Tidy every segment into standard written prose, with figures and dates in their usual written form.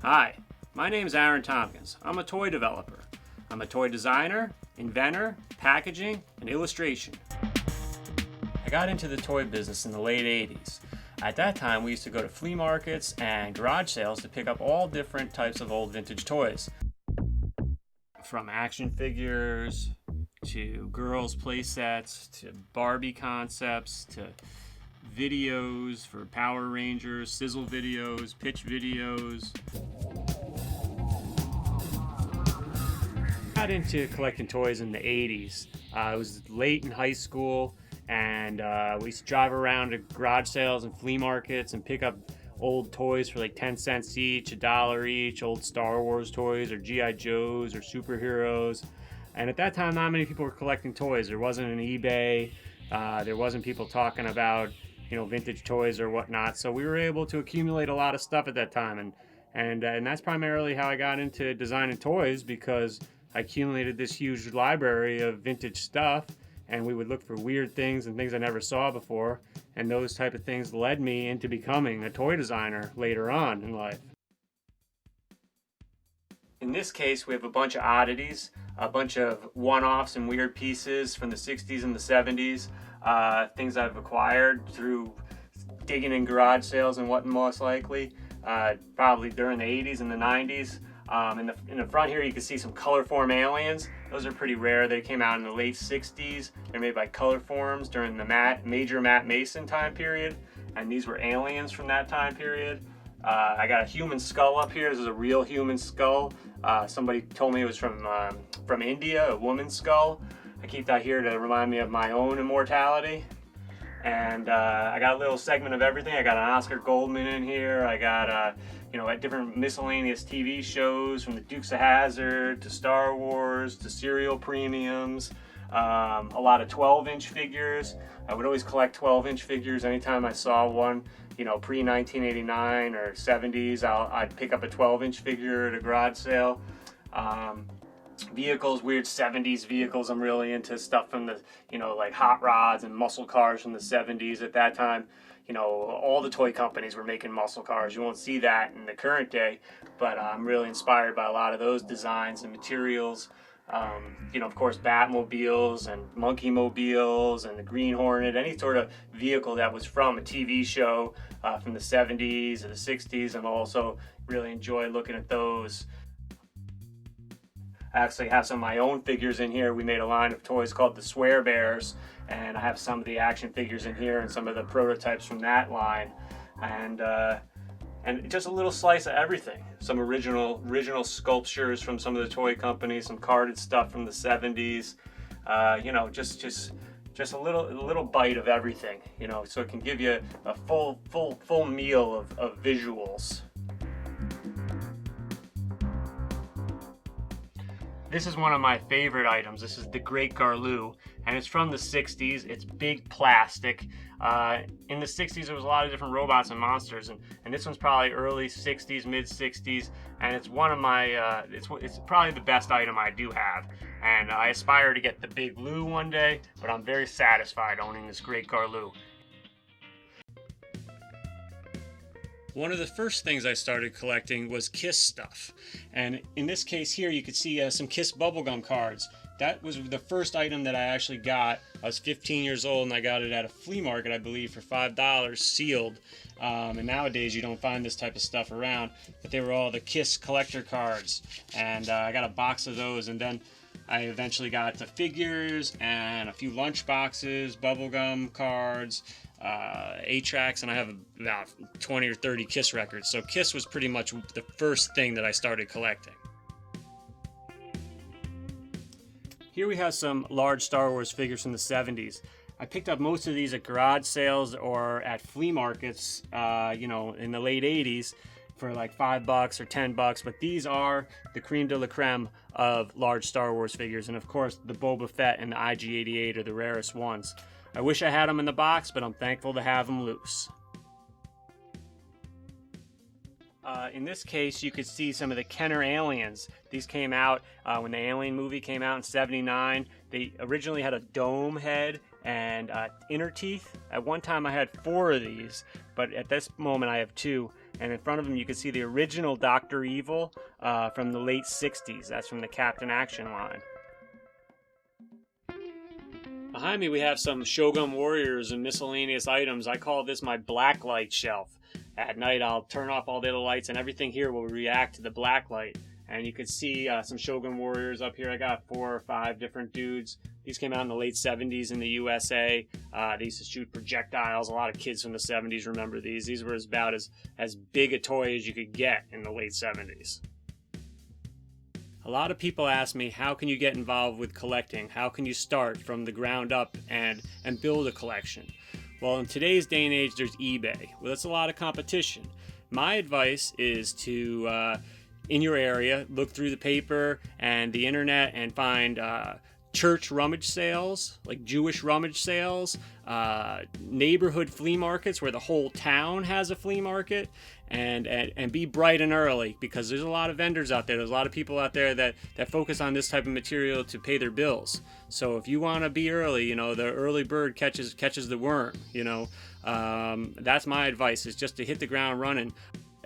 Hi, my name is Aaron Tompkins. I'm a toy developer. I'm a toy designer, inventor, packaging, and illustration. I got into the toy business in the late 80s. At that time, we used to go to flea markets and garage sales to pick up all different types of old vintage toys. From action figures, to girls' play sets, to Barbie concepts, to videos for Power Rangers, sizzle videos, pitch videos. I got into collecting toys in the 80s. I was late in high school, and we used to drive around to garage sales and flea markets and pick up old toys for like 10 cents each, $1 each, old Star Wars toys or G.I. Joes or superheroes. And at that time, not many people were collecting toys. There wasn't an eBay. There wasn't people talking about, vintage toys or whatnot. So we were able to accumulate a lot of stuff at that time. And that's primarily how I got into designing toys, because I accumulated this huge library of vintage stuff, and we would look for weird things and things I never saw before. And those type of things led me into becoming a toy designer later on in life. In this case, we have a bunch of oddities, a bunch of one-offs and weird pieces from the 60s and the 70s, things I've acquired through digging in garage sales and what most likely, probably during the 80s and the 90s. In the front here, you can see some Colorform aliens. Those are pretty rare. They came out in the late 60s. They're made by Colorforms during the major Matt Mason time period, and these were aliens from that time period. I got a human skull up here. This is a real human skull. Somebody told me it was from India, a woman's skull. I keep that here to remind me of my own immortality. And I got a little segment of everything. I got an Oscar Goldman in here. I got different miscellaneous TV shows, from the Dukes of Hazzard to Star Wars to cereal premiums. A lot of 12-inch figures. I would always collect 12-inch figures anytime I saw one. Pre-1989 or 70s, I'd pick up a 12-inch figure at a garage sale. Vehicles, weird 70s vehicles. I'm really into stuff from the, like hot rods and muscle cars from the 70s. At that time, all the toy companies were making muscle cars. You won't see that in the current day, but I'm really inspired by a lot of those designs and materials. Of course, Batmobiles and Monkey Mobiles and the Green Hornet, any sort of vehicle that was from a TV show from the 70s or the 60s. And also really enjoy looking at those. I actually have some of my own figures in here. We made a line of toys called the Swear Bears, and I have some of the action figures in here and some of the prototypes from that line. And just a little slice of everything. Some original sculptures from some of the toy companies, some carded stuff from the 70s. Just a little bite of everything. So it can give you a full meal of visuals. This is one of my favorite items. This is the Great Garloo, and it's from the 60s. It's big plastic. In the 60s, there was a lot of different robots and monsters, and this one's probably early 60s, mid 60s, and it's one of my, it's probably the best item I do have. And I aspire to get the Big Lou one day, but I'm very satisfied owning this Great Garloo. One of the first things I started collecting was Kiss stuff. And in this case here, you could see some Kiss bubblegum cards. That was the first item that I actually got. I was 15 years old, and I got it at a flea market, I believe, for $5 sealed. And nowadays you don't find this type of stuff around, but they were all the Kiss collector cards. And I got a box of those, and then I eventually got the figures and a few lunch boxes, bubblegum cards, 8-tracks, and I have about 20 or 30 Kiss records. So Kiss was pretty much the first thing that I started collecting. Here we have some large Star Wars figures from the 70s. I picked up most of these at garage sales or at flea markets, in the late 80s for like $5 or $10, but these are the creme de la creme of large Star Wars figures, and of course the Boba Fett and the IG-88 are the rarest ones. I wish I had them in the box, but I'm thankful to have them loose. In this case, you could see some of the Kenner aliens. These came out when the Alien movie came out in '79. They originally had a dome head and inner teeth. At one time I had 4 of these, but at this moment I have 2. And in front of him you can see the original Dr. Evil from the late 60s. That's from the Captain Action line. Behind me we have some Shogun Warriors and miscellaneous items. I call this my black light shelf. At night I'll turn off all the other lights and everything here will react to the black light. And you can see some Shogun Warriors up here. I got 4 or 5 different dudes. These came out in the late 70s in the USA. They used to shoot projectiles. A lot of kids from the 70s remember these. These were about as big a toy as you could get in the late 70s. A lot of people ask me, how can you get involved with collecting? How can you start from the ground up and build a collection? Well, in today's day and age, there's eBay. Well, that's a lot of competition. My advice is to, in your area, look through the paper and the internet and find church rummage sales, like Jewish rummage sales, neighborhood flea markets where the whole town has a flea market, and be bright and early, because there's a lot of vendors out there. There's a lot of people out there that focus on this type of material to pay their bills. So if you want to be early, you know, the early bird catches the worm, you know. That's my advice, is just to hit the ground running.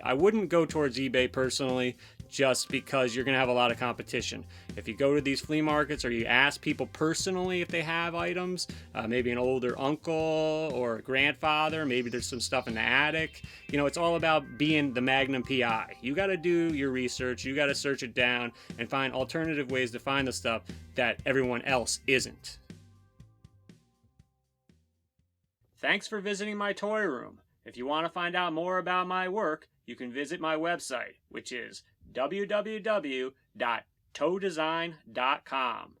I wouldn't go towards eBay personally, just because you're going to have a lot of competition. If you go to these flea markets or you ask people personally if they have items, maybe an older uncle or a grandfather, maybe there's some stuff in the attic. You know, it's all about being the Magnum PI. You got to do your research, you got to search it down and find alternative ways to find the stuff that everyone else isn't. Thanks for visiting my toy room. If you want to find out more about my work, you can visit my website, which is www.toedesign.com.